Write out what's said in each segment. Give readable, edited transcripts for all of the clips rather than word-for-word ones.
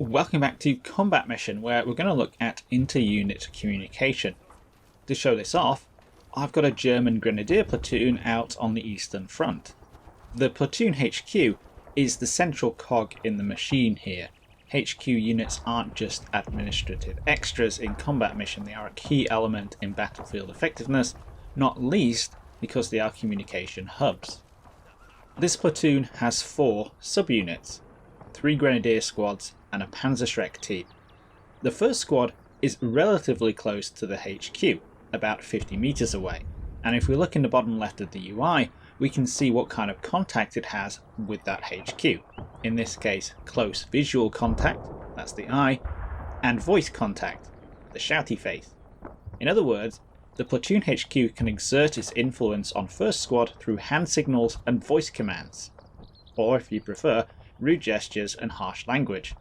Welcome back to Combat Mission, where we're going to look at inter-unit communication. To show this off, I've got a German Grenadier platoon out on the Eastern Front. The platoon HQ is the central cog in the machine here. HQ units aren't just administrative extras in Combat Mission, they are a key element in battlefield effectiveness, not least because they are communication hubs. This platoon has 4 subunits, 3 Grenadier squads and a Panzerschreck team. The first squad is relatively close to the HQ, about 50 meters away, and if we look in the bottom left of the UI, we can see what kind of contact it has with that HQ. In this case, close visual contact, that's the eye, and voice contact, the shouty face. In other words, the platoon HQ can exert its influence on first squad through hand signals and voice commands, or if you prefer, rude gestures and harsh language.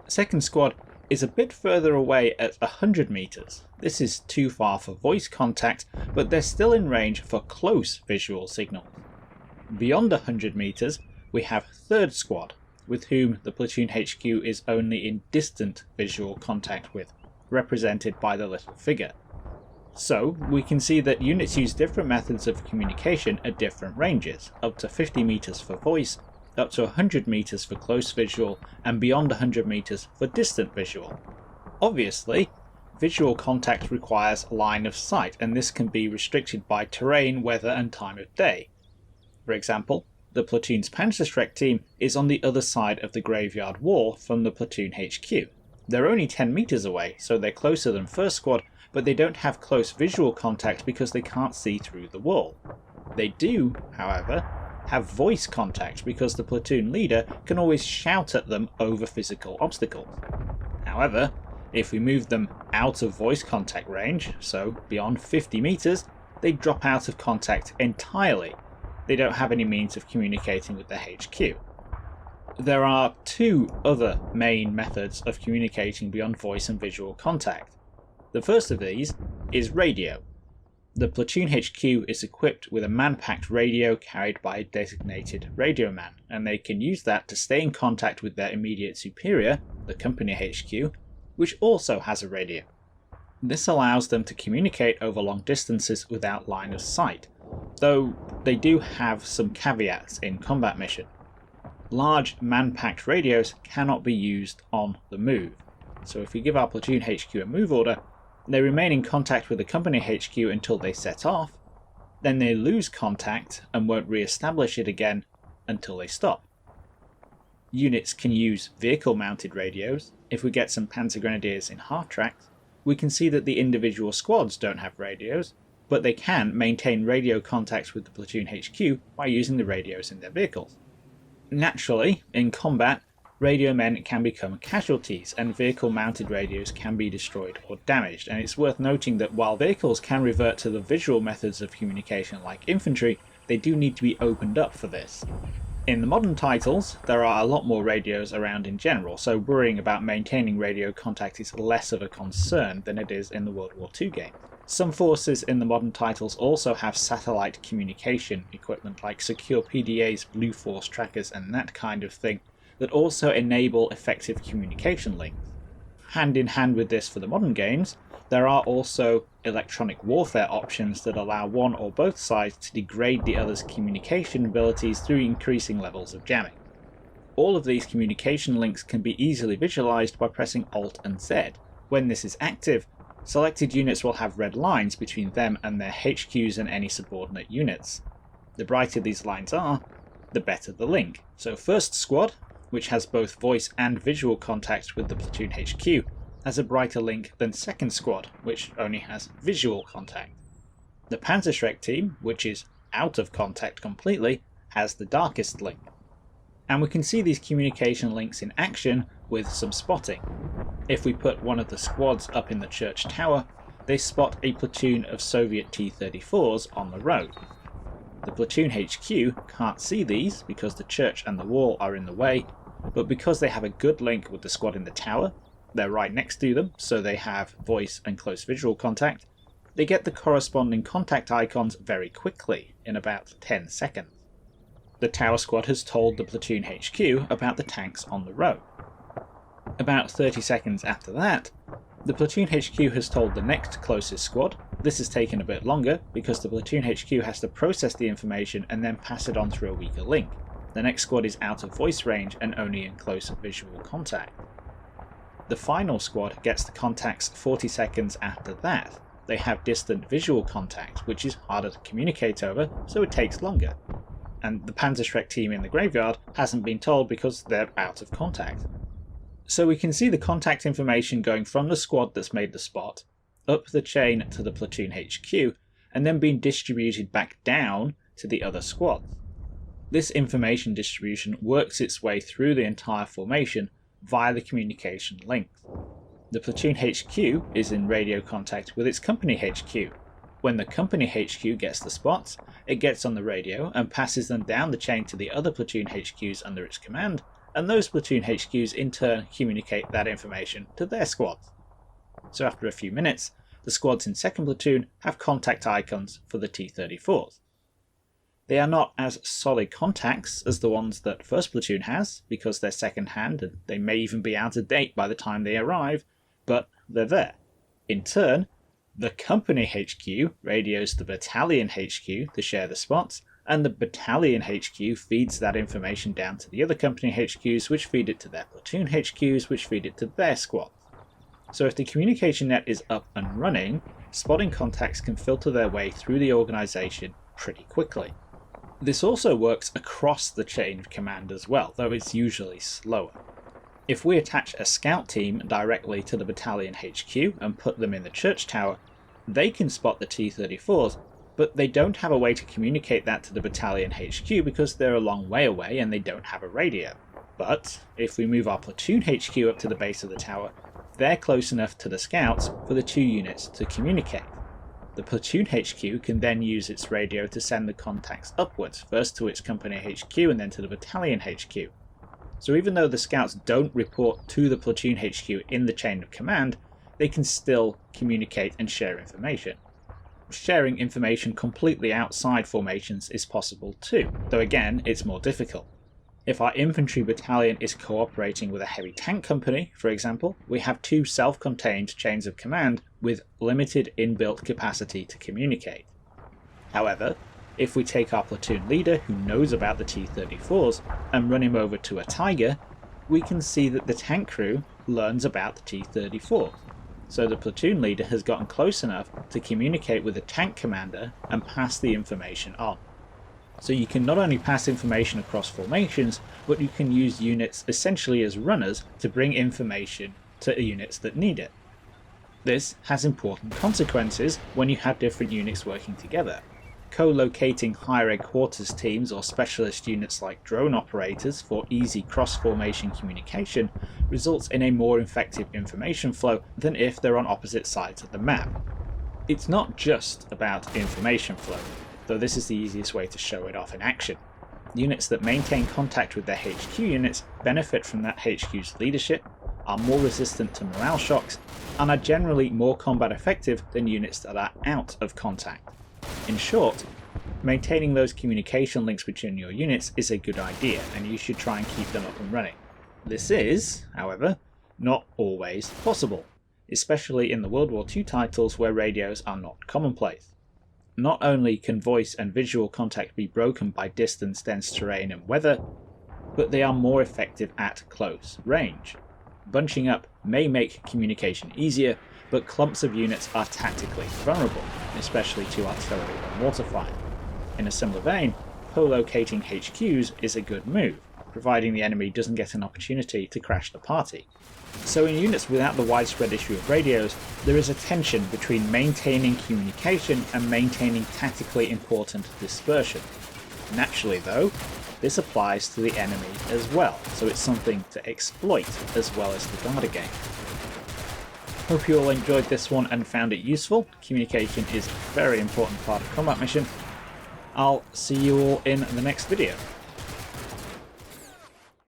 Second squad is a bit further away at 100 meters. This is too far for voice contact, but they're still in range for close visual signals. Beyond 100 meters, we have third squad, with whom the platoon HQ is only in distant visual contact with, represented by the little figure. So we can see that units use different methods of communication at different ranges, up to 50 meters for voice, up to 100 meters for close visual, and beyond 100 meters for distant visual. Obviously, visual contact requires line of sight, and this can be restricted by terrain, weather, and time of day. For example, the platoon's Panzerschreck team is on the other side of the graveyard wall from the platoon HQ. They're only 10 meters away, so they're closer than first squad, but they don't have close visual contact because they can't see through the wall. They do, however, have voice contact because the platoon leader can always shout at them over physical obstacles. However, if we move them out of voice contact range, so beyond 50 meters, they drop out of contact entirely. They don't have any means of communicating with the HQ. There are 2 other main methods of communicating beyond voice and visual contact. The first of these is radio. The platoon HQ is equipped with a man-packed radio carried by a designated radio man, and they can use that to stay in contact with their immediate superior, the company HQ, which also has a radio. This allows them to communicate over long distances without line of sight, though they do have some caveats in Combat Mission. Large man-packed radios cannot be used on the move, so if we give our platoon HQ a move order, they remain in contact with the company HQ until they set off, then they lose contact and won't re-establish it again until they stop. Units can use vehicle-mounted radios. If we get some Panzer Grenadiers in half-tracks, we can see that the individual squads don't have radios, but they can maintain radio contact with the platoon HQ by using the radios in their vehicles. Naturally, in combat, radio men can become casualties and vehicle-mounted radios can be destroyed or damaged, and it's worth noting that while vehicles can revert to the visual methods of communication like infantry, they do need to be opened up for this. In the modern titles, there are a lot more radios around in general, so worrying about maintaining radio contact is less of a concern than it is in the World War II game. Some forces in the modern titles also have satellite communication equipment like secure PDAs, Blue Force trackers and that kind of thing, that also enable effective communication links. Hand in hand with this for the modern games, there are also electronic warfare options that allow one or both sides to degrade the other's communication abilities through increasing levels of jamming. All of these communication links can be easily visualized by pressing Alt and Z. When this is active, selected units will have red lines between them and their HQs and any subordinate units. The brighter these lines are, the better the link. So first squad, which has both voice and visual contact with the platoon HQ, has a brighter link than second squad, which only has visual contact. The Panzerschreck team, which is out of contact completely, has the darkest link. And we can see these communication links in action with some spotting. If we put one of the squads up in the church tower, they spot a platoon of Soviet T-34s on the road. The platoon HQ can't see these because the church and the wall are in the way, but because they have a good link with the squad in the tower, they're right next to them, so they have voice and close visual contact, they get the corresponding contact icons very quickly, in about 10 seconds. The tower squad has told the platoon HQ about the tanks on the road. About 30 seconds after that, the platoon HQ has told the next closest squad. This has taken a bit longer because the platoon HQ has to process the information and then pass it on through a weaker link. The next squad is out of voice range and only in close visual contact. The final squad gets the contacts 40 seconds after that. They have distant visual contact, which is harder to communicate over, so it takes longer. And the Panzerschreck team in the graveyard hasn't been told because they're out of contact. So we can see the contact information going from the squad that's made the spot, up the chain to the platoon HQ, and then being distributed back down to the other squads. This information distribution works its way through the entire formation via the communication links. The platoon HQ is in radio contact with its company HQ. When the company HQ gets the spots, it gets on the radio and passes them down the chain to the other platoon HQs under its command, and those platoon HQs in turn communicate that information to their squads. So after a few minutes, the squads in 2nd Platoon have contact icons for the T-34s. They are not as solid contacts as the ones that 1st Platoon has, because they're second hand and they may even be out of date by the time they arrive, but they're there. In turn, the company HQ radios the battalion HQ to share the spots, and the battalion HQ feeds that information down to the other company HQs, which feed it to their platoon HQs, which feed it to their squads. So if the communication net is up and running, spotting contacts can filter their way through the organisation pretty quickly. This also works across the chain of command as well, though it's usually slower. If we attach a scout team directly to the battalion HQ and put them in the church tower, they can spot the T-34s, but they don't have a way to communicate that to the battalion HQ because they're a long way away and they don't have a radio. But if we move our platoon HQ up to the base of the tower, they're close enough to the scouts for the two units to communicate. The platoon HQ can then use its radio to send the contacts upwards, first to its company HQ and then to the battalion HQ. So even though the scouts don't report to the platoon HQ in the chain of command, they can still communicate and share information. Sharing information completely outside formations is possible too, though again it's more difficult. If our infantry battalion is cooperating with a heavy tank company, for example, we have two self-contained chains of command with limited inbuilt capacity to communicate. However, if we take our platoon leader who knows about the T-34s and run him over to a Tiger, we can see that the tank crew learns about the T-34s. So the platoon leader has gotten close enough to communicate with the tank commander and pass the information on. So you can not only pass information across formations, but you can use units essentially as runners to bring information to units that need it. This has important consequences when you have different units working together. Co-locating higher egg quarters teams or specialist units like drone operators for easy cross-formation communication results in a more effective information flow than if they're on opposite sides of the map. It's not just about information flow, though this is the easiest way to show it off in action. Units that maintain contact with their HQ units benefit from that HQ's leadership, are more resistant to morale shocks, and are generally more combat effective than units that are out of contact. In short, maintaining those communication links between your units is a good idea, and you should try and keep them up and running. This is, however, not always possible, especially in the World War II titles where radios are not commonplace. Not only can voice and visual contact be broken by distance, dense terrain and weather, but they are more effective at close range. Bunching up may make communication easier, but clumps of units are tactically vulnerable, especially to artillery and water fire. In a similar vein, co-locating HQs is a good move, providing the enemy doesn't get an opportunity to crash the party. So in units without the widespread issue of radios, there is a tension between maintaining communication and maintaining tactically important dispersion. Naturally though, this applies to the enemy as well, so it's something to exploit as well as to guard against. Hope you all enjoyed this one and found it useful. Communication is a very important part of combat mission. I'll see you all in the next video.